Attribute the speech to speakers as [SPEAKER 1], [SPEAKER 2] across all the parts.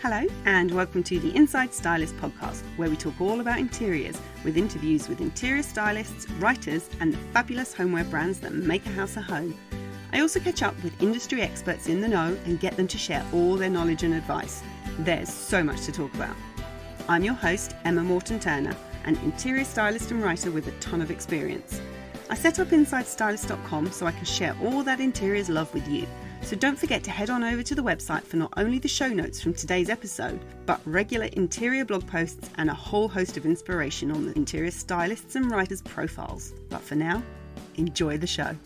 [SPEAKER 1] Hello and welcome to the Inside Stylist podcast, where we talk all about interiors with interviews with interior stylists, writers and the fabulous homeware brands that make a house a home. I also catch up with industry experts in the know and get them to share all their knowledge and advice. There's so much to talk about. I'm your host, Emma Morton-Turner, an interior stylist and writer with a ton of experience. I set up InsideStylist.com so I can share all that interiors love with you. So don't forget to head on over to the website for not only the show notes from today's episode, but regular interior blog posts and a whole host of inspiration on the interior stylists and writers' profiles. But for now, enjoy the show.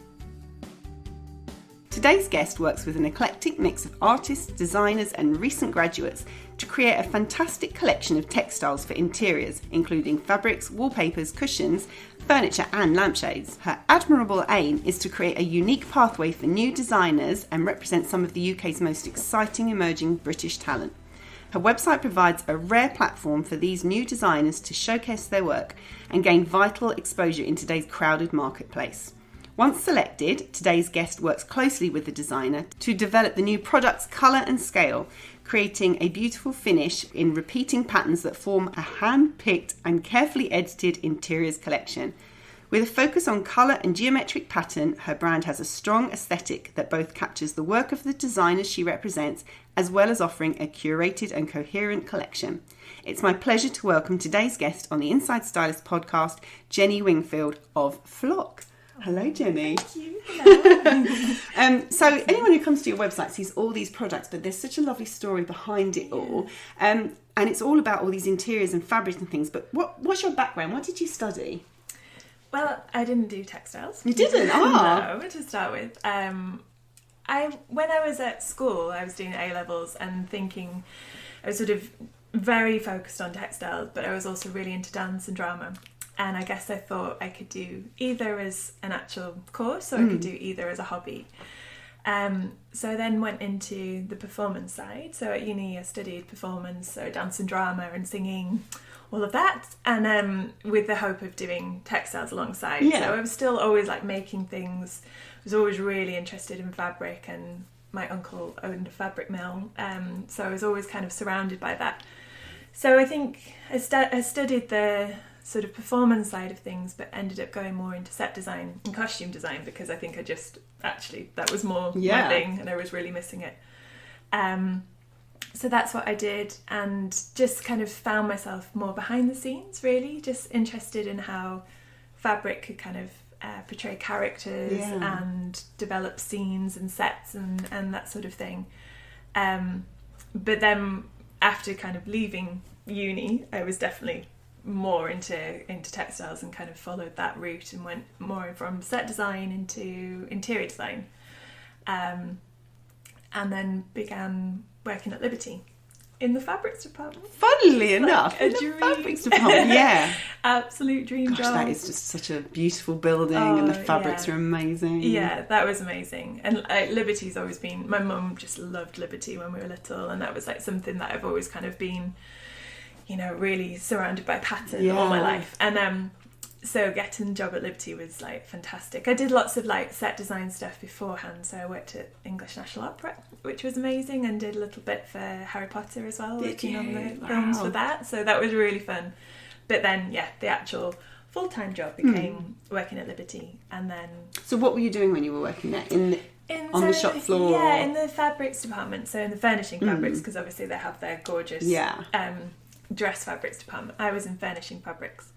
[SPEAKER 1] Today's guest works with an eclectic mix of artists, designers and recent graduates to create a fantastic collection of textiles for interiors, including fabrics, wallpapers, cushions, furniture and lampshades. Her admirable aim is to create a unique pathway for new designers and represent some of the UK's most exciting emerging British talent. Her website provides a rare platform for these new designers to showcase their work and gain vital exposure in today's crowded marketplace. Once selected, today's guest works closely with the designer to develop the new product's colour and scale, creating a beautiful finish in repeating patterns that form a hand-picked and carefully edited interiors collection. With a focus on colour and geometric pattern, her brand has a strong aesthetic that both captures the work of the designers she represents, as well as offering a curated and coherent collection. It's my pleasure to welcome today's guest on the Inside Stylist podcast, Jenny Wingfield of Flock. Hello, Jenny.
[SPEAKER 2] Thank you. Hello.
[SPEAKER 1] So anyone who comes to your website sees all these products, but there's such a lovely story behind it all. And it's all about all these interiors and fabrics and things. But what's your background? What did you study?
[SPEAKER 2] Well, I didn't do textiles.
[SPEAKER 1] You didn't?
[SPEAKER 2] No, to start with. When I was at school, I was doing A-levels and thinking, I was sort of very focused on textiles, but I was also really into dance and drama. And I guess I thought I could do either as an actual course or I could do either as a hobby. So I then went into the performance side. So at uni I studied performance, so dance and drama and singing, all of that. And with the hope of doing textiles alongside.
[SPEAKER 1] Yeah.
[SPEAKER 2] So I was still always like making things. I was always really interested in fabric and my uncle owned a fabric mill. So I was always kind of surrounded by that. So I think I studied the sort of performance side of things, but ended up going more into set design and costume design because I think that was more my thing and I was really missing it. So that's what I did and just kind of found myself more behind the scenes, really, just interested in how fabric could kind of portray characters and develop scenes and sets and that sort of thing. But then after kind of leaving uni, I was definitely more into textiles and kind of followed that route and went more from set design into interior design, and then began working at Liberty in the fabrics department.
[SPEAKER 1] Funnily enough, in the fabrics department, yeah.
[SPEAKER 2] Absolute dream job.
[SPEAKER 1] That is just such a beautiful building and the fabrics are amazing.
[SPEAKER 2] Yeah, that was amazing. And Liberty's always been, my mum just loved Liberty when we were little, and that was like something that I've always kind of been, you know, really surrounded by pattern all my life. And so getting a job at Liberty was like fantastic. I did lots of like set design stuff beforehand. So I worked at English National Opera, which was amazing, and did a little bit for Harry Potter as well, working on the films for that. So that was really fun. But then, the actual full-time job became working at Liberty. And then... So
[SPEAKER 1] what were you doing when you were working there? On the shop floor?
[SPEAKER 2] Yeah, in the fabrics department. So in the furnishing fabrics, because obviously they have their gorgeous... dress fabrics department. I was in furnishing fabrics,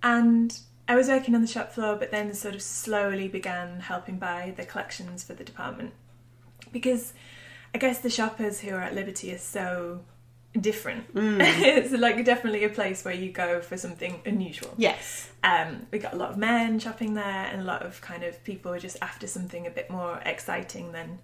[SPEAKER 2] and I was working on the shop floor, but then sort of slowly began helping buy the collections for the department, because I guess the shoppers who are at Liberty are so different. It's like definitely a place where you go for something unusual.
[SPEAKER 1] Yes.
[SPEAKER 2] We got a lot of men shopping there, and a lot of kind of people are just after something a bit more exciting than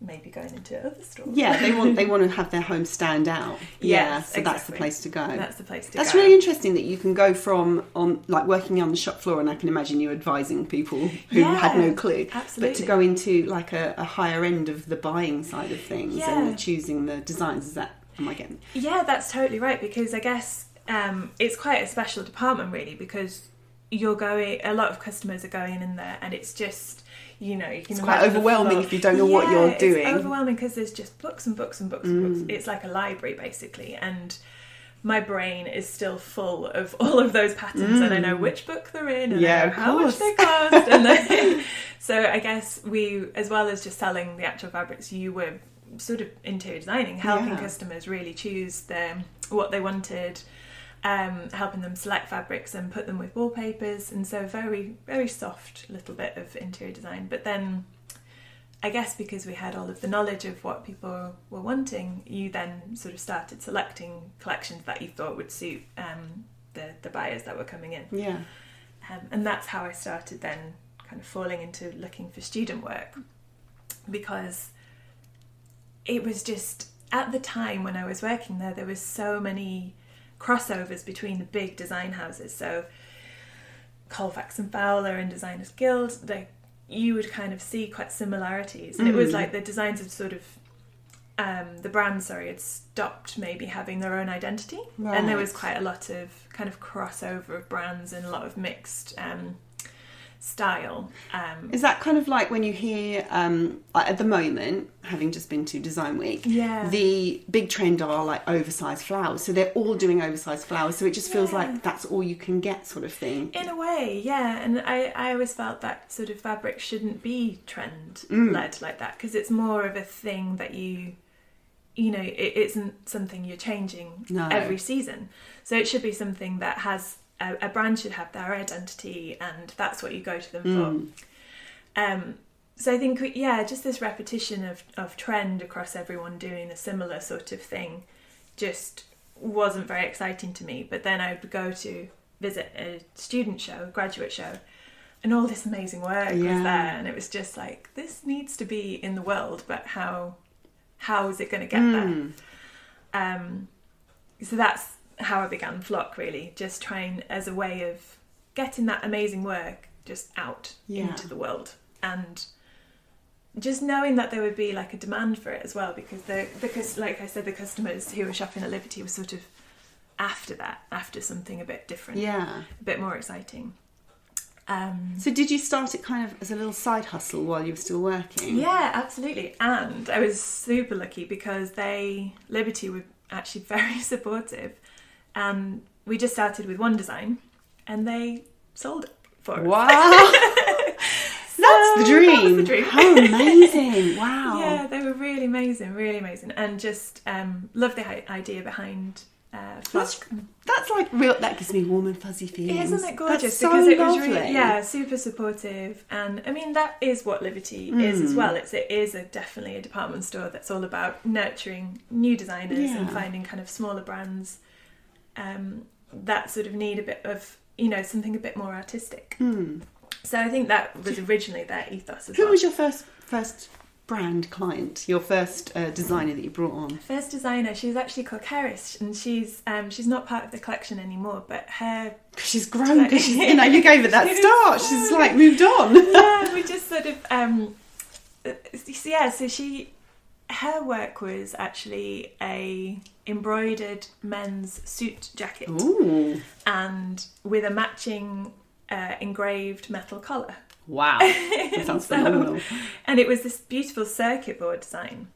[SPEAKER 2] maybe going into other stores.
[SPEAKER 1] Yeah, they want to have their home stand out.
[SPEAKER 2] Yes,
[SPEAKER 1] so exactly. That's the place to go.
[SPEAKER 2] That's the place to go.
[SPEAKER 1] That's really interesting that you can go from working on the shop floor, and I can imagine you advising people who had no clue.
[SPEAKER 2] Absolutely.
[SPEAKER 1] But to go into like a higher end of the buying side of things and choosing the designs. Am I getting?
[SPEAKER 2] Yeah, that's totally right, because I guess it's quite a special department really, because a lot of customers are going in there, and it's just, you know, you can
[SPEAKER 1] it's quite overwhelming if you don't know what you're doing.
[SPEAKER 2] It's overwhelming because there's just books and books and books and books. It's like a library basically, and my brain is still full of all of those patterns, and I know which book they're in, and I know how much they cost. And then, so I guess we, as well as just selling the actual fabrics, you were sort of interior designing, helping customers really choose what they wanted, helping them select fabrics and put them with wallpapers, and so very, very soft little bit of interior design. But then I guess because we had all of the knowledge of what people were wanting, you then sort of started selecting collections that you thought would suit the buyers that were coming in.
[SPEAKER 1] Yeah.
[SPEAKER 2] And that's how I started then kind of falling into looking for student work, because it was just, at the time when I was working there was so many crossovers between the big design houses. So Colfax and Fowler and Designers Guild, you would kind of see quite similarities, and it was like the designs had sort of the brands had stopped maybe having their own identity, and there was quite a lot of kind of crossover of brands and a lot of mixed style.
[SPEAKER 1] Is that kind of like when you hear like at the moment, having just been to Design Week, the big trend are like oversized flowers, so they're all doing oversized flowers, so it just feels like that's all you can get, sort of thing, in
[SPEAKER 2] a way. And I always felt that sort of fabric shouldn't be trend led like that, because it's more of a thing that you know, it isn't something you're changing every season, so it should be something that has a brand should have their identity, and that's what you go to them for. So I think, just this repetition of trend across everyone doing a similar sort of thing just wasn't very exciting to me. But then I would go to visit a student show, a graduate show, and all this amazing work was there, and it was just like, this needs to be in the world, but how is it going to get there? So that's how I began Flock, really, just trying as a way of getting that amazing work just out into the world, and just knowing that there would be like a demand for it as well, because like I said, the customers who were shopping at Liberty were sort of after something a bit different, a bit more exciting.
[SPEAKER 1] So did you start it kind of as a little side hustle while you were still working?
[SPEAKER 2] Yeah, absolutely. And I was super lucky because Liberty were actually very supportive. And we just started with one design, and they sold it for us.
[SPEAKER 1] Wow! That's the dream.
[SPEAKER 2] That was the dream.
[SPEAKER 1] How amazing! Wow.
[SPEAKER 2] Yeah, they were really amazing, and just love the idea behind Flock.
[SPEAKER 1] That's like real. That gives me warm and fuzzy feelings.
[SPEAKER 2] Isn't it gorgeous?
[SPEAKER 1] That's
[SPEAKER 2] because
[SPEAKER 1] so
[SPEAKER 2] it was
[SPEAKER 1] lovely.
[SPEAKER 2] Really, super supportive, and I mean that is what Liberty is as well. It is definitely a department store that's all about nurturing new designers and finding kind of smaller brands that sort of need a bit of, you know, something a bit more artistic. So I think that was originally their ethos as well.
[SPEAKER 1] Who was your first brand client? Your first designer that you brought on?
[SPEAKER 2] First designer, she was actually called Coherent, and she's not part of the collection anymore, but
[SPEAKER 1] she's grown. You gave her that start. She's like moved on.
[SPEAKER 2] Yeah, we just sort of so her work was actually a embroidered men's suit jacket.
[SPEAKER 1] Ooh.
[SPEAKER 2] And with a matching engraved metal collar.
[SPEAKER 1] Wow, that sounds phenomenal.
[SPEAKER 2] And it was this beautiful circuit board design.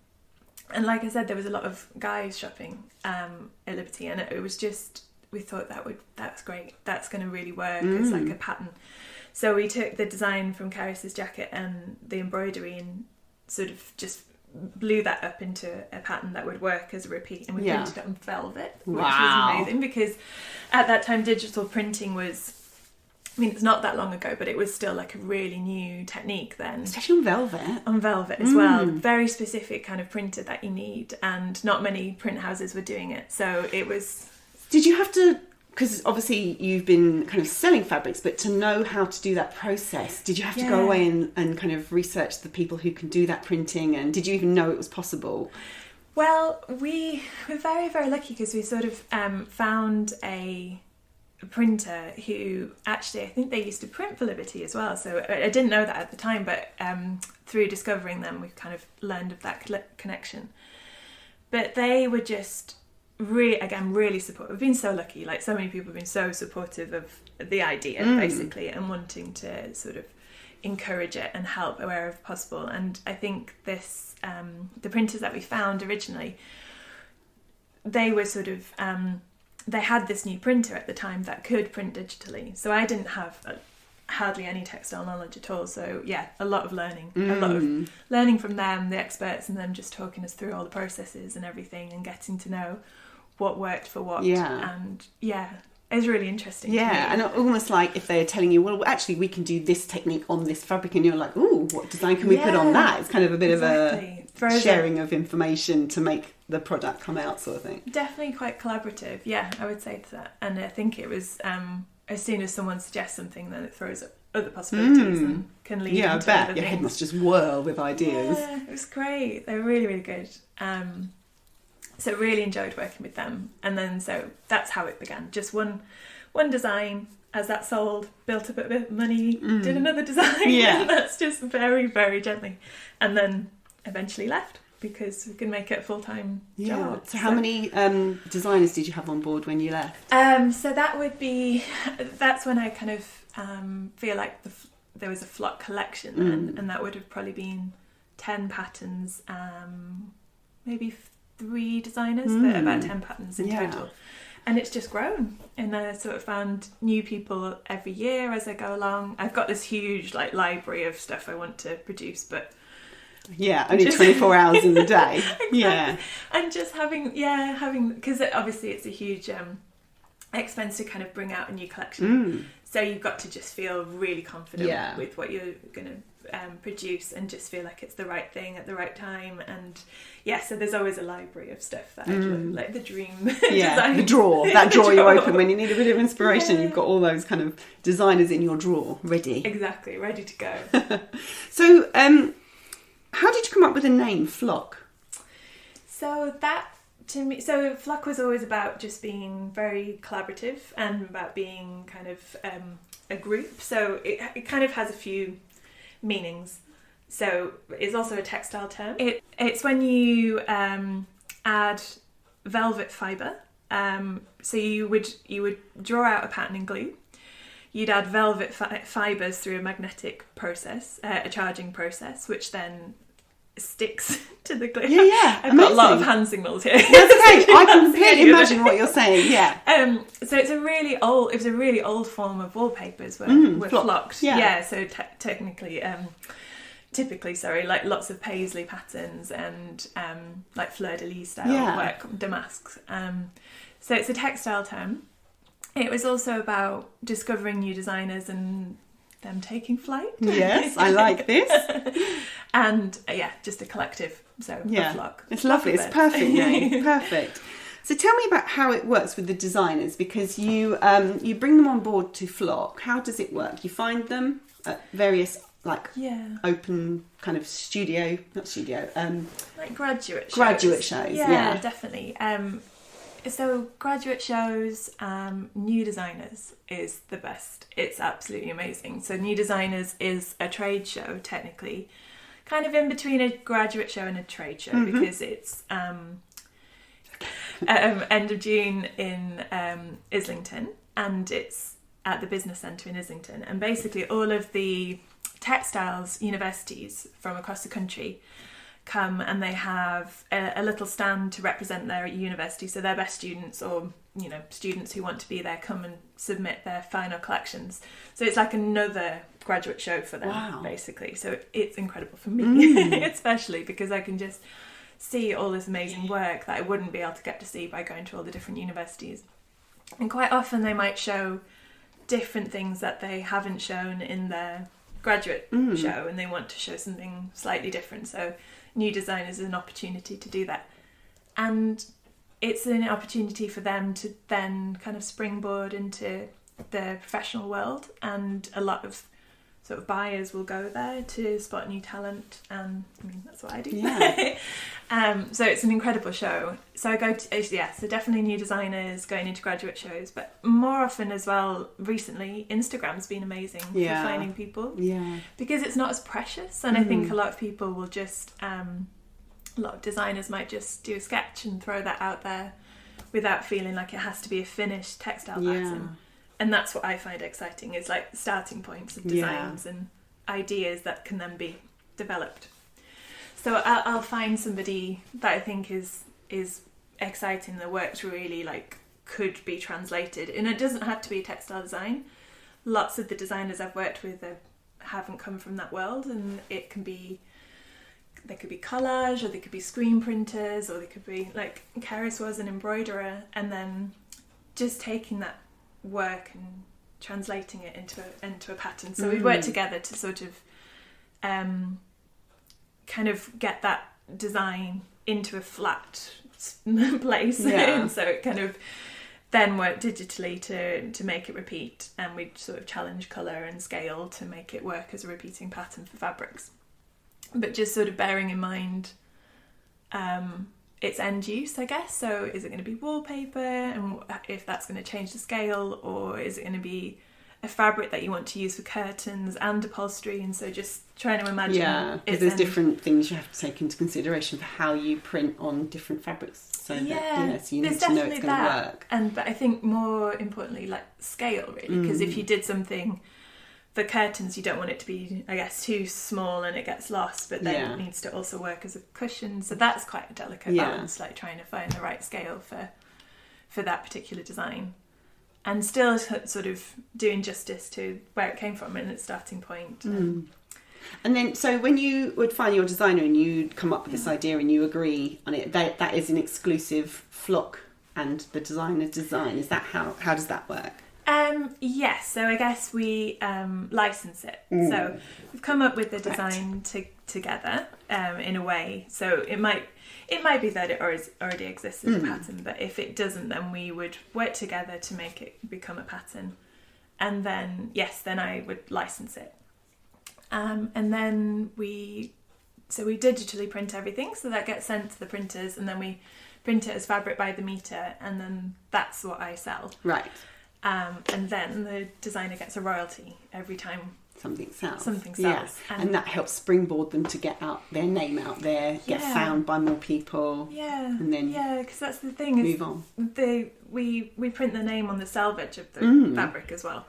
[SPEAKER 2] And like I said, there was a lot of guys shopping at Liberty, and it was just, we thought that's great. That's going to really work as like a pattern. So we took the design from Caris's jacket and the embroidery and sort of just blew that up into a pattern that would work as a repeat, and we printed it on velvet, which was amazing, because at that time digital printing was, I mean, it's not that long ago, but it was still like a really new technique then.
[SPEAKER 1] Especially on velvet.
[SPEAKER 2] On velvet as well. Very specific kind of printer that you need, and not many print houses were doing it. So it was...
[SPEAKER 1] Did you have to, because obviously you've been kind of selling fabrics, but to know how to do that process, did you have to go away and kind of research the people who can do that printing, and did you even know it was possible?
[SPEAKER 2] Well, we were very, very lucky because we sort of found a printer who actually, I think they used to print for Liberty as well, so I didn't know that at the time, but through discovering them we kind of learned of that connection. But they were just really supportive. We've been so lucky, like so many people have been so supportive of the idea basically, and wanting to sort of encourage it and help wherever possible. And I think this the printers that we found originally, they were sort of they had this new printer at the time that could print digitally, so I didn't have hardly any textile knowledge at all. So yeah, a lot of learning from them, the experts, and them just talking us through all the processes and everything, and getting to know what worked for what. And it's really interesting.
[SPEAKER 1] And almost like if they're telling you, well, actually we can do this technique on this fabric, and you're like, ooh, what design can we put on that? It's kind of a bit of a sharing of information to make the product come out, sort of thing.
[SPEAKER 2] Definitely quite collaborative. Yeah, I would say that. And I think it was as soon as someone suggests something, then it throws up other possibilities and can lead into
[SPEAKER 1] I bet
[SPEAKER 2] other
[SPEAKER 1] your
[SPEAKER 2] things.
[SPEAKER 1] head must just whirl with ideas.
[SPEAKER 2] Yeah, it was great. They were really, really good. So really enjoyed working with them. And then so that's how it began. Just one design. As that sold, built up a bit of money, did another design. And that's just very, very gently. And then eventually left, because we can make it a full-time job.
[SPEAKER 1] So how many designers did you have on board when you left?
[SPEAKER 2] So that's when I kind of feel like there was a flock collection, and that would have probably been 10 patterns, maybe 3 designers, but about 10 patterns in total. And it's just grown, and I sort of found new people every year as I go along. I've got this huge library of stuff I want to produce, but
[SPEAKER 1] only 24 hours in the day.
[SPEAKER 2] And just having because obviously it's a huge expense to kind of bring out a new collection. So you've got to just feel really confident with what you're going to produce, and just feel like it's the right thing at the right time. And so there's always a library of stuff that I like the dream design.
[SPEAKER 1] The drawer you open when you need a bit of inspiration. You've got all those kind of designers in your drawer ready.
[SPEAKER 2] Exactly, ready to go.
[SPEAKER 1] So how did you come up with the name Flock?
[SPEAKER 2] So that, to me, so Flock was always about just being very collaborative and about being kind of a group. So it kind of has a few meanings. So it's also a textile term. It's when you add velvet fibre. So you would draw out a pattern in glue. You'd add velvet fibres through a magnetic process, a charging process, which then sticks to the glue. I've
[SPEAKER 1] amazing.
[SPEAKER 2] got a lot of hand signals here.
[SPEAKER 1] That's great. I can completely imagine what you're saying.
[SPEAKER 2] So it's a really old form of wallpapers were flocked. So typically, like lots of paisley patterns and like fleur-de-lis style work, damasks. So it's a textile term. It was also about discovering new designers and them taking flight.
[SPEAKER 1] Yes, I like this.
[SPEAKER 2] And just a collective. So a flock.
[SPEAKER 1] It's lovely. It's perfect name. Perfect. So tell me about how it works with the designers, because you bring them on board to Flock. How does it work? You find them at various open kind of like
[SPEAKER 2] graduate shows.
[SPEAKER 1] Yeah,
[SPEAKER 2] definitely. So graduate shows, new designers is the best. It's absolutely amazing. So new designers is a trade show, technically, kind of in between a graduate show and a trade show, because it's end of June in Islington, and it's at the business centre in Islington. And basically all of the textiles universities from across the country come, and they have a little stand to represent their university. So their best students, or students who want to be there, come and submit their final collections. So it's like another graduate show for them, basically. So it's incredible for me, especially because I can just see all this amazing work that I wouldn't be able to get to see by going to all the different universities. And quite often they might show different things that they haven't shown in their graduate show, and they want to show something slightly different. So new designers is an opportunity to do that, and it's an opportunity for them to then kind of springboard into the professional world, and a lot of sort of buyers will go there to spot new talent, and I mean that's what I do. So it's an incredible show. So I go to so definitely new designers going into graduate shows, but more often as well recently Instagram's been amazing for finding people, because it's not as precious, and I think a lot of people will just a lot of designers might just do a sketch and throw that out there without feeling like it has to be a finished textile pattern. And that's what I find exciting, is like starting points of designs and ideas that can then be developed. So I'll find somebody that I think is exciting, the work's really like could be translated, and it doesn't have to be textile design. Lots of the designers I've worked with haven't come from that world, and they could be collage, or they could be screen printers, or they could be like Karis was an embroiderer, and then just taking that work and translating it into a pattern. So we'd work together to sort of kind of get that design into a flat place. And so it kind of then worked digitally to make it repeat, and we'd sort of challenge colour and scale to make it work as a repeating pattern for fabrics. But just sort of bearing in mind its end use, I guess. So is it going to be wallpaper, and if that's going to change the scale, or is it going to be a fabric that you want to use for curtains and upholstery? And so just trying to imagine.
[SPEAKER 1] Yeah, because there's different things you have to take into consideration for how you print on different fabrics. So that, so you need to know it's going to work.
[SPEAKER 2] But I think more importantly, like scale, really, because if you did something for curtains, you don't want it to be, I guess, too small and it gets lost, but then it needs to also work as a cushion. So that's quite a delicate balance, like trying to find the right scale for that particular design, and still sort of doing justice to where it came from and its starting point.
[SPEAKER 1] And then, so when you would find your designer and you'd come up with this idea and you agree on it, that is an exclusive Flock and the designer's design. Is that how does that work?
[SPEAKER 2] Yes, so I guess we license it. So we've come up with the design together in a way. So it might be that it already exists as a pattern, but if it doesn't, then we would work together to make it become a pattern. And then, then I would license it. And then we digitally print everything, so that gets sent to the printers, and then we print it as fabric by the meter, and then that's what I sell.
[SPEAKER 1] Right.
[SPEAKER 2] And then the designer gets a royalty every time
[SPEAKER 1] something sells.
[SPEAKER 2] Yeah.
[SPEAKER 1] And that helps springboard them to get their name out there, get found by more people.
[SPEAKER 2] Yeah.
[SPEAKER 1] And then
[SPEAKER 2] because that's the thing.
[SPEAKER 1] Move on.
[SPEAKER 2] We print the name on the selvage of the fabric as well.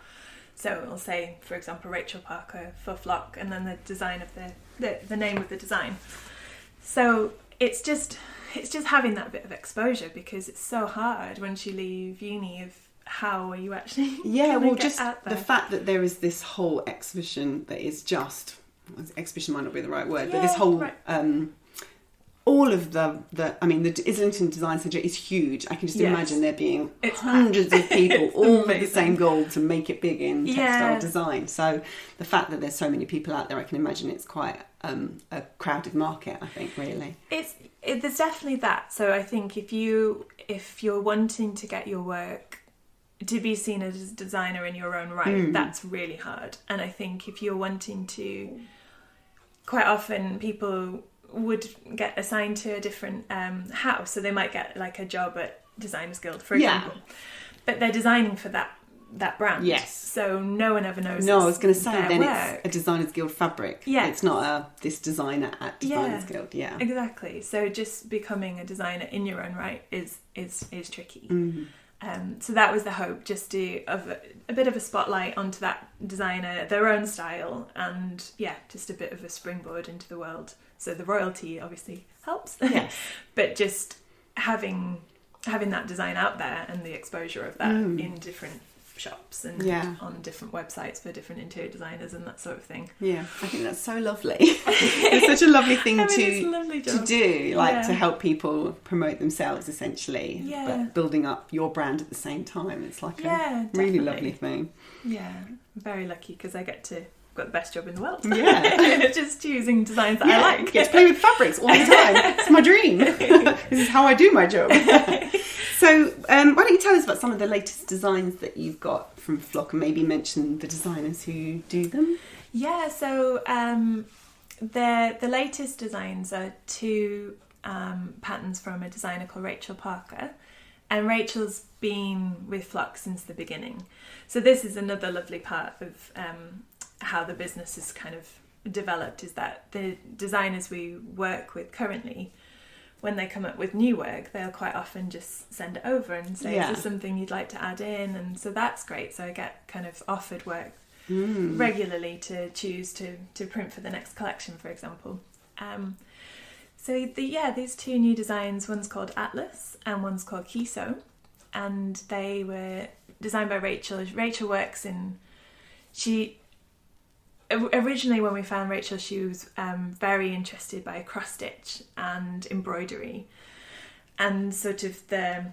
[SPEAKER 2] So it'll say, for example, Rachel Parker for Flock, and then the design of the name of the design. So it's just having that bit of exposure, because it's so hard once you leave uni of how are you actually
[SPEAKER 1] just the fact that there is this whole exhibition that is just, exhibition might not be the right word, but this whole all of the Islington Design Centre is huge. I can just imagine there being hundreds of people all with the same goal to make it big in textile design. So the fact that there's so many people out there, I can imagine it's quite a crowded market, I think, really.
[SPEAKER 2] There's definitely that. So I think if you're wanting to get your work to be seen as a designer in your own right, that's really hard. And I think if you're wanting to, quite often people would get assigned to a different house, so they might get like a job at Designers Guild, for example, but they're designing for that brand. Yes. So no one ever knows.
[SPEAKER 1] No, I was going to say then
[SPEAKER 2] work.
[SPEAKER 1] It's a Designers Guild fabric. Yeah. It's not this designer at Designers Guild. Yeah.
[SPEAKER 2] Exactly. So just becoming a designer in your own right is tricky. So that was the hope, just to have a bit of a spotlight onto that designer, their own style, and just a bit of a springboard into the world. So the royalty obviously helps, but just having that design out there and the exposure of that in different shops and on different websites for different interior designers and that sort of thing. Yeah,
[SPEAKER 1] I think that's so lovely. It's such a lovely thing to do, to help people promote themselves, essentially, but building up your brand at the same time. It's like a really lovely thing. Yeah, I'm
[SPEAKER 2] very lucky because I got the best job in the world.
[SPEAKER 1] Yeah.
[SPEAKER 2] Just choosing designs that I like.
[SPEAKER 1] Get to play with fabrics all the time. It's my dream. This is how I do my job. So why don't you tell us about some of the latest designs that you've got from Flock, and maybe mention the designers who do them?
[SPEAKER 2] Yeah, so the latest designs are two patterns from a designer called Rachel Parker. And Rachel's been with Flock since the beginning. So this is another lovely part of how the business is kind of developed, is that the designers we work with currently, when they come up with new work, they'll quite often just send it over and say, is there something you'd like to add in? And so that's great. So I get kind of offered work regularly to choose to print for the next collection, for example. So these two new designs, one's called Atlas and one's called Kiso, and they were designed by Rachel. Rachel works in... Originally, when we found Rachel, she was very interested by cross stitch and embroidery, and sort of the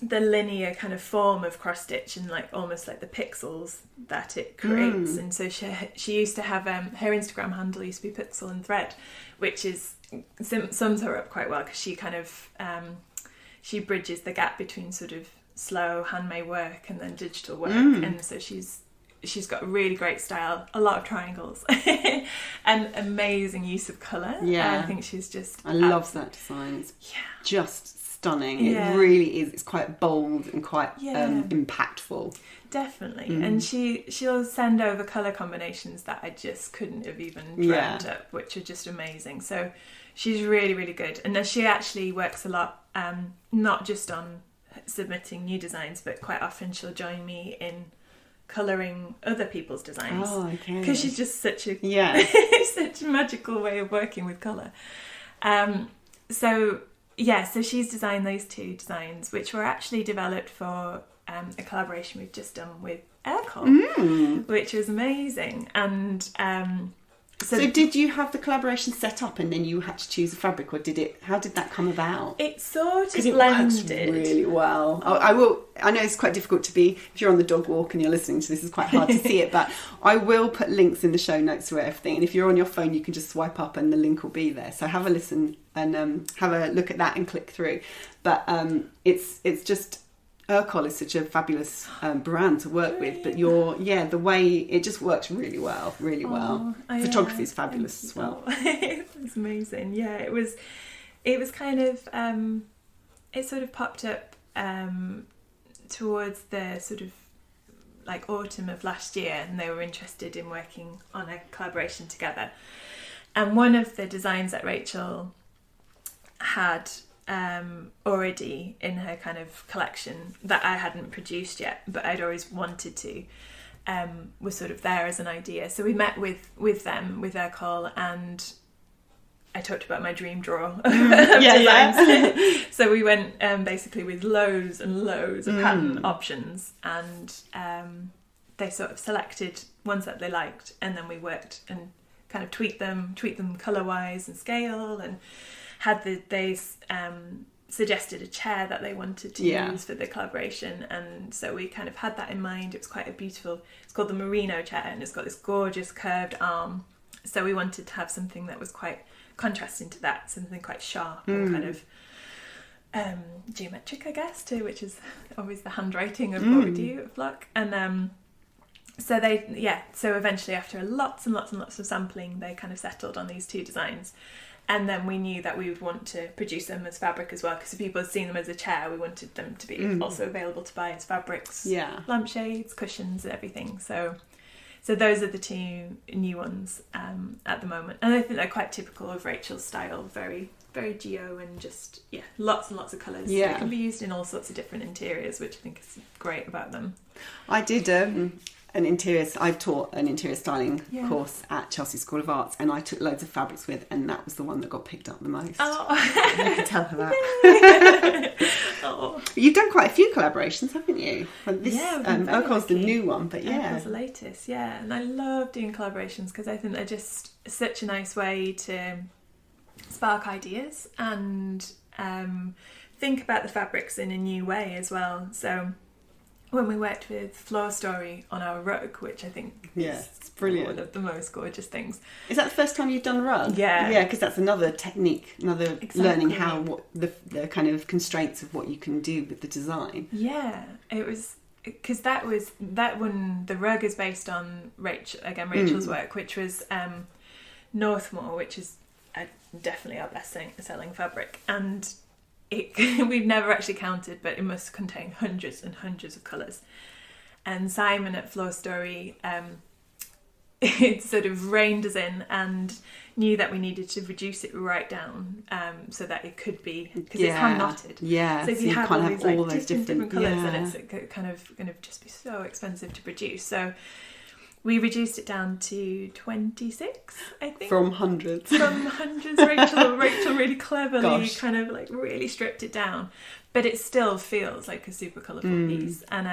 [SPEAKER 2] linear kind of form of cross stitch and like almost like the pixels that it creates. And so she used to have her Instagram handle used to be Pixel and Thread, which is sums her up quite well, because she kind of she bridges the gap between sort of slow handmade work and then digital work, and so she's got a really great style, a lot of triangles, and amazing use of colour. Yeah, I think she's just...
[SPEAKER 1] I love that design. It's just stunning. It really is. It's quite bold and quite impactful.
[SPEAKER 2] Definitely. And she'll send over colour combinations that I just couldn't have even dreamt up, which are just amazing. So she's really, really good. And then she actually works a lot, not just on submitting new designs, but quite often she'll join me in colouring other people's designs.
[SPEAKER 1] Oh, okay.
[SPEAKER 2] Because she's just such a such a magical way of working with colour. So she's designed those two designs, which were actually developed for a collaboration we've just done with Aircall, which was amazing. And so
[SPEAKER 1] did you have the collaboration set up and then you had to choose a fabric, or how did that come about?
[SPEAKER 2] It sort of
[SPEAKER 1] blended.
[SPEAKER 2] It works
[SPEAKER 1] really well. I know it's quite difficult to be, if you're on the dog walk and you're listening to this, it's quite hard to see it, but I will put links in the show notes to everything, and if you're on your phone you can just swipe up and the link will be there, so have a listen and have a look at that and click through. But it's just... Aircall is such a fabulous brand to work with, but the way it just works really well. Photography is fabulous as well.
[SPEAKER 2] It was amazing. Yeah, it was kind of it sort of popped up towards the sort of like autumn of last year, and they were interested in working on a collaboration together. And one of the designs that Rachel had already in her kind of collection that I hadn't produced yet, but I'd always wanted to, was sort of there as an idea. So we met with them, with Aircall, and I talked about my dream drawer of designs. So we went basically with loads and loads of pattern options, and they sort of selected ones that they liked, and then we worked and kind of tweaked them colour-wise and scale, and they suggested a chair that they wanted to use for the collaboration, and so we kind of had that in mind. It was quite a beautiful, it's called the Merino chair, and it's got this gorgeous curved arm, so we wanted to have something that was quite contrasting to that, something quite sharp and kind of geometric, I guess, too, which is always the handwriting of what we do at Flock. And so eventually, after lots and lots and lots of sampling, they kind of settled on these two designs. And then we knew that we would want to produce them as fabric as well, because if people had seen them as a chair, we wanted them to be also available to buy as fabrics, lampshades, cushions, and everything. So those are the two new ones at the moment, and I think they're quite typical of Rachel's style. Very, very geo, and just lots and lots of colours. Yeah, they can be used in all sorts of different interiors, which I think is great about them.
[SPEAKER 1] I did I taught an interior styling course at Chelsea School of Arts, and I took loads of fabrics with, and that was the one that got picked up the most. Oh, you can tell her that. You've done quite a few collaborations, haven't you? Aircall's the new one, but
[SPEAKER 2] Aircall's the latest, and I love doing collaborations because I think they're just such a nice way to spark ideas and think about the fabrics in a new way as well. So when we worked with Floor Story on our rug, which I think is
[SPEAKER 1] it's brilliant,
[SPEAKER 2] one of the most gorgeous things.
[SPEAKER 1] Is that the first time you've done rug? Yeah, because that's another technique, learning what the kind of constraints of what you can do with the design.
[SPEAKER 2] Yeah, it was because that one. The rug is based on Rachel's work, which was Northmore, which is definitely our best selling fabric, and we've never actually counted, but it must contain hundreds and hundreds of colours. And Simon at Floor Story it sort of reined us in and knew that we needed to reduce it right down so that it could be, because it's hand knotted. So if you have all these different colours, then it's kind of going to just be so expensive to produce. So we reduced it down to 26, I think.
[SPEAKER 1] From hundreds.
[SPEAKER 2] Rachel really cleverly
[SPEAKER 1] Gosh.
[SPEAKER 2] kind of like really stripped it down. But it still feels like a super colourful piece. And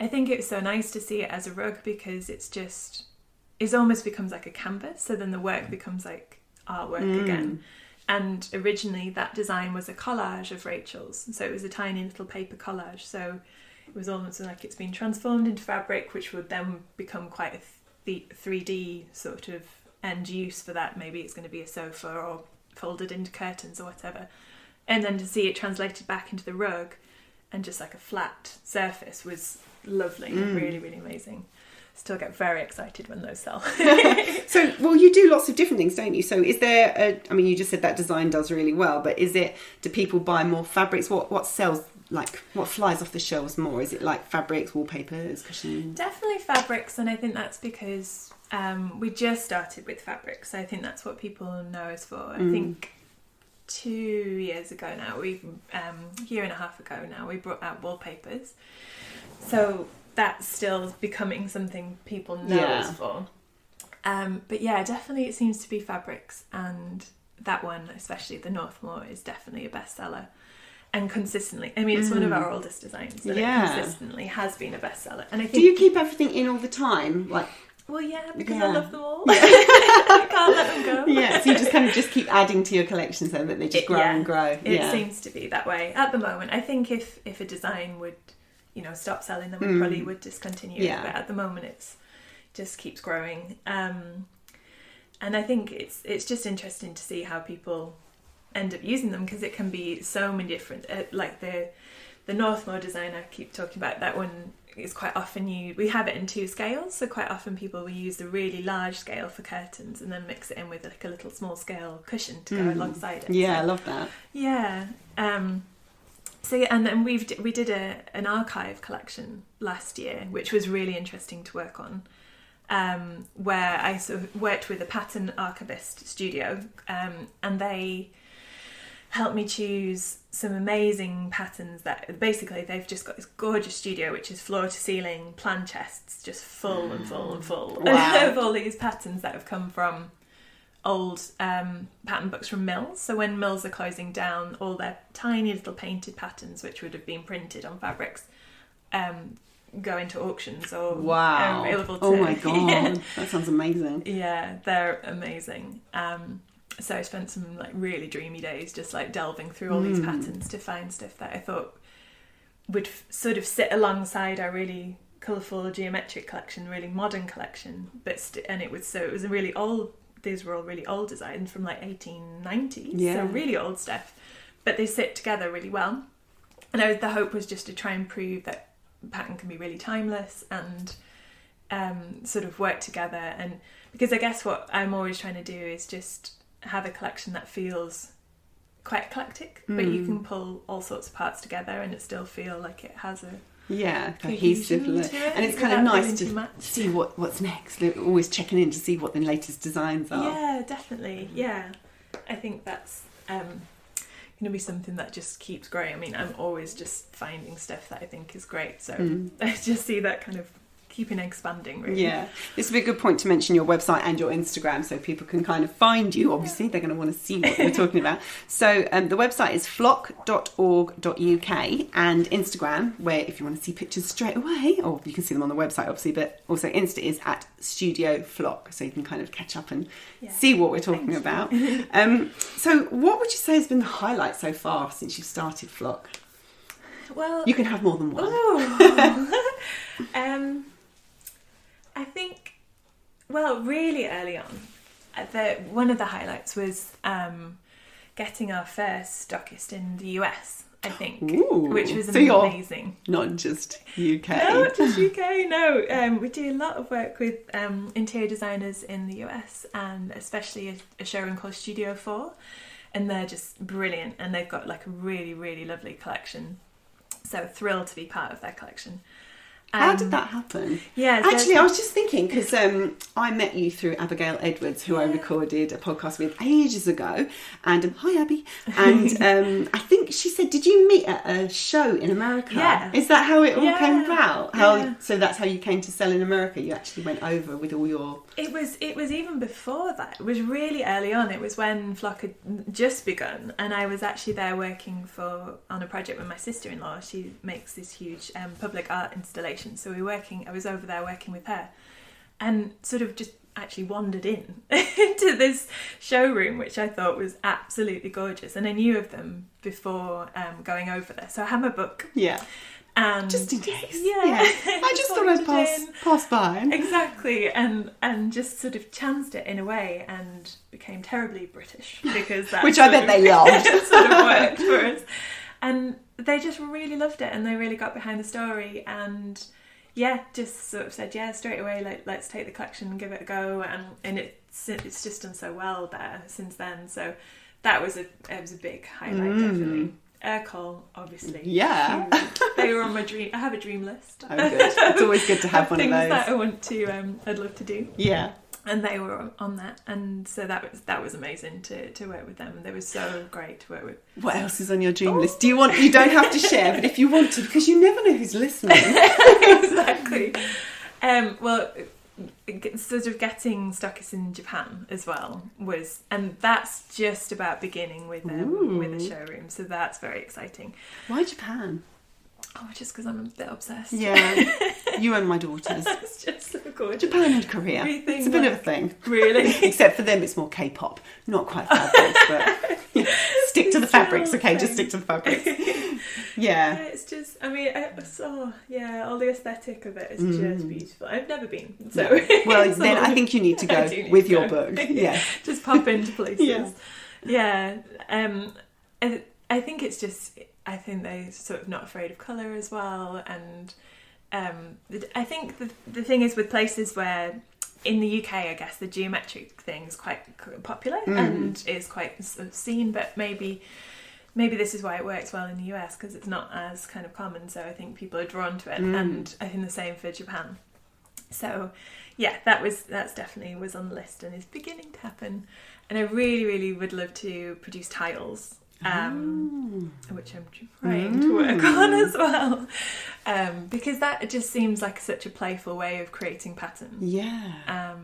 [SPEAKER 2] I think it was so nice to see it as a rug because it almost becomes like a canvas. So then the work becomes like artwork again. And originally that design was a collage of Rachel's. So it was a tiny little paper collage. So it was almost like it's been transformed into fabric, which would then become quite a 3D sort of end use for that. Maybe it's going to be a sofa or folded into curtains or whatever. And then to see it translated back into the rug and just like a flat surface was lovely. Really, really amazing. Still get very excited when those sell.
[SPEAKER 1] So, well, you do lots of different things, don't you? So is there you just said that design does really well, but do people buy more fabrics? What sells, like, what flies off the shelves more? Is it like fabrics, wallpapers, cushions?
[SPEAKER 2] Definitely fabrics, and I think that's because we just started with fabrics. So I think that's what people know us for. I think 2 years ago now, year and a half ago now, we brought out wallpapers. So that's still becoming something people know us for. But yeah, definitely it seems to be fabrics, and that one, especially the Northmore, is definitely a bestseller. And consistently, I mean, it's one of our oldest designs, but it consistently has been a bestseller. And I think,
[SPEAKER 1] do you keep everything in all the time? Like,
[SPEAKER 2] well, yeah, because I love them all. I can't let them go.
[SPEAKER 1] Yeah, so you just kind of keep adding to your collection so that they just grow and grow.
[SPEAKER 2] It seems to be that way at the moment. I think if a design would, stop selling them, we probably would discontinue it. But at the moment, it's just keeps growing. And I think it's just interesting to see how people end up using them, because it can be so many different. Like the Northmore design I keep talking about, that one is quite often we have it in 2 scales. So quite often people will use the really large scale for curtains and then mix it in with like a little small scale cushion to go alongside it.
[SPEAKER 1] Yeah, I love that.
[SPEAKER 2] Yeah. So yeah, and then we did an archive collection last year, which was really interesting to work on, where I sort of worked with a pattern archivist studio, and they helped me choose some amazing patterns that basically they've just got this gorgeous studio which is floor to ceiling plan chests, just full and full and full of all these patterns that have come from old pattern books from mills. So when mills are closing down, all their tiny little painted patterns which would have been printed on fabrics go into auctions or are available to...
[SPEAKER 1] Oh my god, that sounds amazing.
[SPEAKER 2] Yeah, they're amazing. So I spent some like really dreamy days just like delving through all these patterns to find stuff that I thought would sort of sit alongside our really colourful geometric collection, really modern collection. But it was a really old. These were all really old designs from like 1890s, so really old stuff. But they sit together really well. And the hope was just to try and prove that pattern can be really timeless and sort of work together. And because I guess what I'm always trying to do is just have a collection that feels quite eclectic, but you can pull all sorts of parts together and it still feel like it has a
[SPEAKER 1] cohesive look. And it's kind of nice to see what's next. They're always checking in to see what the latest designs are.
[SPEAKER 2] Yeah, definitely. Yeah, I think that's going to be something that just keeps growing. I mean, I'm always just finding stuff that I think is great, so I just see that kind of keeping expanding, really. Yeah,
[SPEAKER 1] this would be a good point to mention your website and your Instagram so people can kind of find you. Obviously they're going to want to see what we're talking about. So the website is flock.org.uk, and Instagram, where if you want to see pictures straight away, or you can see them on the website obviously, but also Insta is at Studio Flock, so you can kind of catch up and see what we're talking about. So what would you say has been the highlight so far since you've started Flock?
[SPEAKER 2] Well,
[SPEAKER 1] you can have more than one.
[SPEAKER 2] I think, really early on, one of the highlights was getting our first stockist in the US, I think, which was amazing.
[SPEAKER 1] Not just UK.
[SPEAKER 2] Not just UK, no. We do a lot of work with interior designers in the US, and especially a showroom called Studio 4, and they're just brilliant, and they've got like a really, really lovely collection. So thrilled to be part of their collection.
[SPEAKER 1] How did that happen?
[SPEAKER 2] Yeah,
[SPEAKER 1] actually, I was just thinking because I met you through Abigail Edwards, who I recorded a podcast with ages ago. And hi, Abby. And I think she said, "Did you meet at a show in America?"
[SPEAKER 2] Yeah.
[SPEAKER 1] Is that how it all came about?
[SPEAKER 2] Yeah.
[SPEAKER 1] So that's how you came to sell in America. You actually went over with all your.
[SPEAKER 2] It was even before that. It was really early on. It was when Flock had just begun, and I was actually there working on a project with my sister-in-law. She makes this huge public art installation. So I was over there working with her, and sort of just actually wandered in into this showroom, which I thought was absolutely gorgeous. And I knew of them before going over there, so I had my book.
[SPEAKER 1] Yeah.
[SPEAKER 2] And
[SPEAKER 1] just in case.
[SPEAKER 2] Yeah.
[SPEAKER 1] I just thought I'd pass by.
[SPEAKER 2] Exactly. And just sort of chanced it in a way and became terribly British because that
[SPEAKER 1] which I bet they loved.
[SPEAKER 2] sort of worked for us. And they just really loved it, and they really got behind the story, and just sort of said straight away, let's take the collection and give it a go, and it's just done so well there since then. So that was a big highlight, definitely. Urkel, obviously.
[SPEAKER 1] Yeah.
[SPEAKER 2] They were on my dream. I have a dream list.
[SPEAKER 1] Oh, good. It's always good to have one of those.
[SPEAKER 2] Things that I want to, I'd love to do.
[SPEAKER 1] Yeah.
[SPEAKER 2] And they were on that, and so that was amazing to work with them. They were so great to work with.
[SPEAKER 1] What else is on your dream list? You don't have to share, but if you want to, because you never know who's listening.
[SPEAKER 2] Exactly. Well, sort of getting stockists in Japan as well and that's just about beginning with a showroom. So that's very exciting.
[SPEAKER 1] Why Japan?
[SPEAKER 2] Oh, just because I'm a bit obsessed.
[SPEAKER 1] Yeah, you and my daughters.
[SPEAKER 2] It's just so gorgeous.
[SPEAKER 1] Japan and Korea. It's a bit of a thing.
[SPEAKER 2] Really?
[SPEAKER 1] Except for them, it's more K-pop. Not quite fabrics, but stick to the fabrics, okay? Just stick to the fabrics. Yeah.
[SPEAKER 2] It's just, I mean, all the aesthetic of it is just beautiful. I've never been, so.
[SPEAKER 1] Well, then I think you need to go with your book. Yeah.
[SPEAKER 2] Just pop into places.
[SPEAKER 1] Yeah.
[SPEAKER 2] I think it's just, I think they're sort of not afraid of colour as well, and I think the thing is with places where in the UK, I guess the geometric thing is quite popular and is quite sort of seen, but maybe this is why it works well in the US, because it's not as kind of common, so I think people are drawn to it, and I think the same for Japan. So yeah, that's definitely was on the list and is beginning to happen, and I really, really would love to produce tiles. Which I'm trying to work on as well, because that just seems like such a playful way of creating pattern.
[SPEAKER 1] Yeah.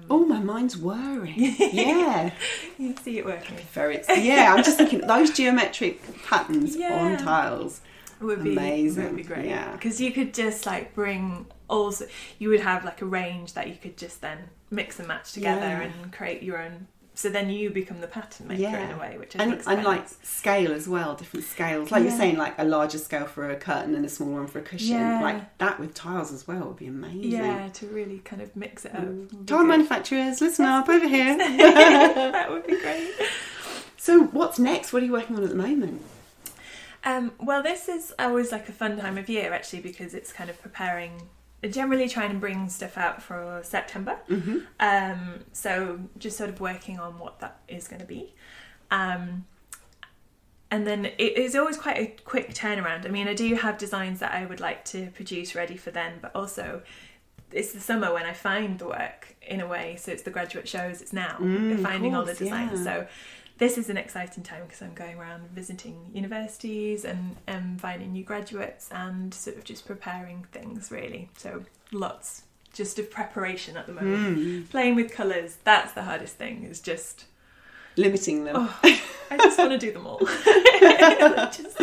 [SPEAKER 1] My mind's whirring. Yeah.
[SPEAKER 2] You see it working.
[SPEAKER 1] I'm just thinking those geometric patterns on tiles
[SPEAKER 2] would be amazing. Would be great. Yeah. Because you could just you would have like a range that you could just then mix and match together and create your own. So then you become the pattern maker in a way, which I think is quite
[SPEAKER 1] like
[SPEAKER 2] nice.
[SPEAKER 1] Scale as well, different scales. Like you're saying, like a larger scale for a curtain and a smaller one for a cushion.
[SPEAKER 2] Yeah.
[SPEAKER 1] Like that with tiles as well would be amazing.
[SPEAKER 2] Yeah, to really kind of mix it up.
[SPEAKER 1] Tile manufacturers, listen up over here.
[SPEAKER 2] That would be great.
[SPEAKER 1] So what's next? What are you working on at the moment?
[SPEAKER 2] Well, this is always like a fun time of year actually, because it's kind of generally trying to bring stuff out for September. So just sort of working on what that is going to be. And then it is always quite a quick turnaround. I mean, I do have designs that I would like to produce ready for then, but also it's the summer when I find the work in a way. So it's the graduate shows, it's now finding all the designs. So this is an exciting time because I'm going around visiting universities and finding new graduates and sort of just preparing things really. So lots just of preparation at the moment. Playing with colours, that's the hardest thing, is just
[SPEAKER 1] limiting them.
[SPEAKER 2] I just want to do them all. Just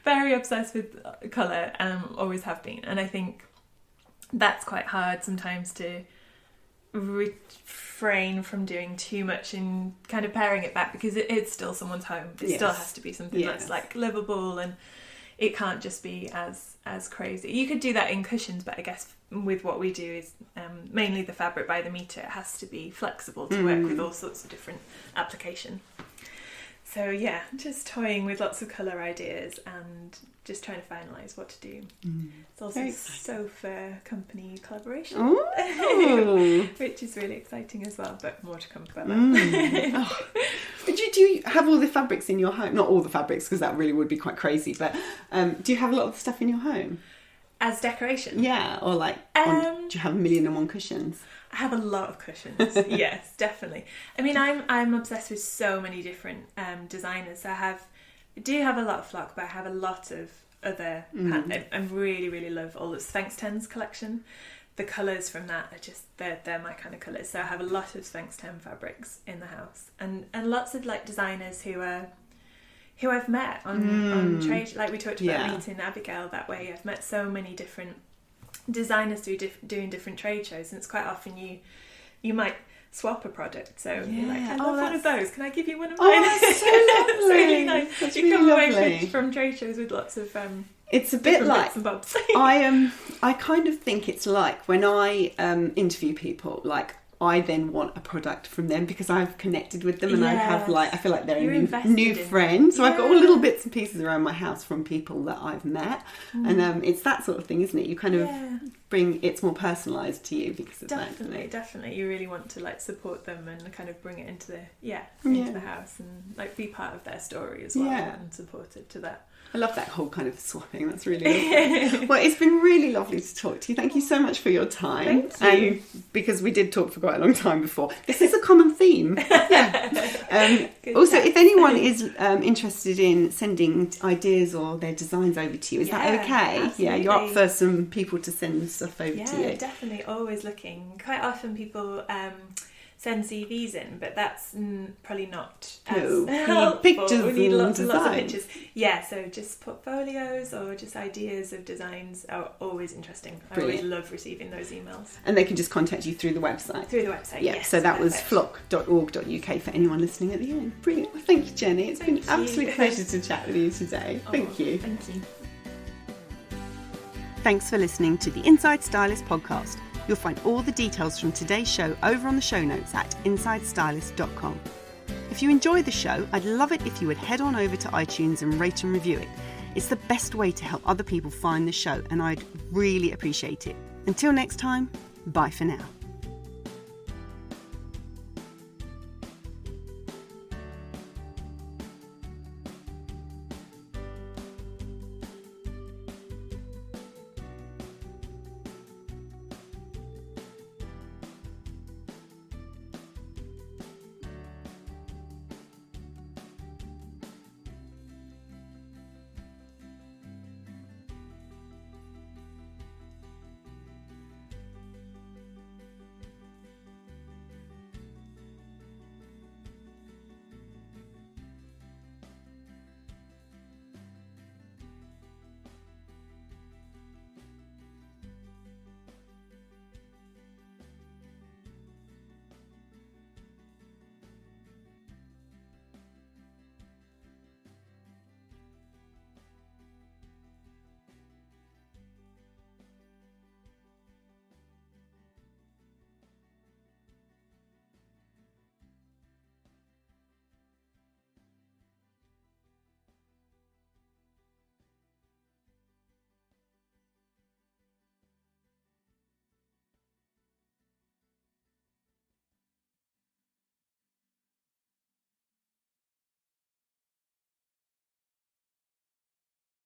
[SPEAKER 2] very obsessed with colour, always have been. And I think that's quite hard sometimes to refrain from doing too much and kind of paring it back, because it's still someone's home. It still has to be something that's like livable, and it can't just be as crazy. You could do that in cushions, but I guess with what we do is mainly the fabric by the metre. It has to be flexible to work with all sorts of different application. So yeah, just toying with lots of colour ideas and just trying to finalise what to do. It's also a sofa company collaboration, which is really exciting as well, but more to come about that.
[SPEAKER 1] Do you have all the fabrics in your home? Not all the fabrics, because that really would be quite crazy, but do you have a lot of stuff in your home?
[SPEAKER 2] As decoration?
[SPEAKER 1] Yeah, or like, do you have 1,000,001 cushions?
[SPEAKER 2] I have a lot of cushions. Yes, definitely. I mean, I'm obsessed with so many different designers. So I do have a lot of Flock, but I have a lot of other. I really, really love all the Sphinx Tens collection. The colours from that are just they're my kind of colours. So I have a lot of Sphinx Ten fabrics in the house, and lots of like designers who I've met on trade, like we talked about meeting Abigail that way. I've met so many different designers doing different trade shows, and it's quite often you might swap a product. So you're like, I love one of those. Can I give you one of mine?
[SPEAKER 1] Oh, that's so lovely.
[SPEAKER 2] It's really nice.
[SPEAKER 1] That's
[SPEAKER 2] you
[SPEAKER 1] really
[SPEAKER 2] come
[SPEAKER 1] lovely.
[SPEAKER 2] away from trade shows with lots of
[SPEAKER 1] it's a bit like
[SPEAKER 2] bits and bobs.
[SPEAKER 1] I kind of think it's like when I interview people, like I then want a product from them because I've connected with them and I have I feel like they're a new friend. So I've got all little bits and pieces around my house from people that I've met, and it's that sort of thing, isn't it? You kind of it's more personalised to you because of that.
[SPEAKER 2] Definitely. You really want to like support them and kind of bring it into the house and like be part of their story as well and support it to that.
[SPEAKER 1] I love that whole kind of swapping. That's really lovely. Well, it's been really lovely to talk to you. Thank you so much for your time.
[SPEAKER 2] Thank you.
[SPEAKER 1] And because we did talk for quite a long time before, this is a common theme. Also, if anyone is interested in sending ideas or their designs over to you, is that okay?
[SPEAKER 2] Absolutely.
[SPEAKER 1] Yeah, you're up for some people to send stuff over to you.
[SPEAKER 2] Yeah, definitely. Always looking. Quite often people send CVs in, but that's probably not as helpful.
[SPEAKER 1] Pictures.
[SPEAKER 2] We need lots and lots of pictures. Yeah, so just portfolios or just ideas of designs are always interesting.
[SPEAKER 1] Brilliant.
[SPEAKER 2] I always love receiving those emails.
[SPEAKER 1] And they can just contact you through the website.
[SPEAKER 2] Through the website,
[SPEAKER 1] yes. So that was flock.org.uk for anyone listening at the end. Brilliant. Well, thank you, Jenny. It's been an absolute pleasure to chat with you today. Thank you.
[SPEAKER 2] Thank you.
[SPEAKER 1] Thanks for listening to the Inside Stylist podcast. You'll find all the details from today's show over on the show notes at insidestylist.com. If you enjoy the show, I'd love it if you would head on over to iTunes and rate and review it. It's the best way to help other people find the show, and I'd really appreciate it. Until next time, bye for now.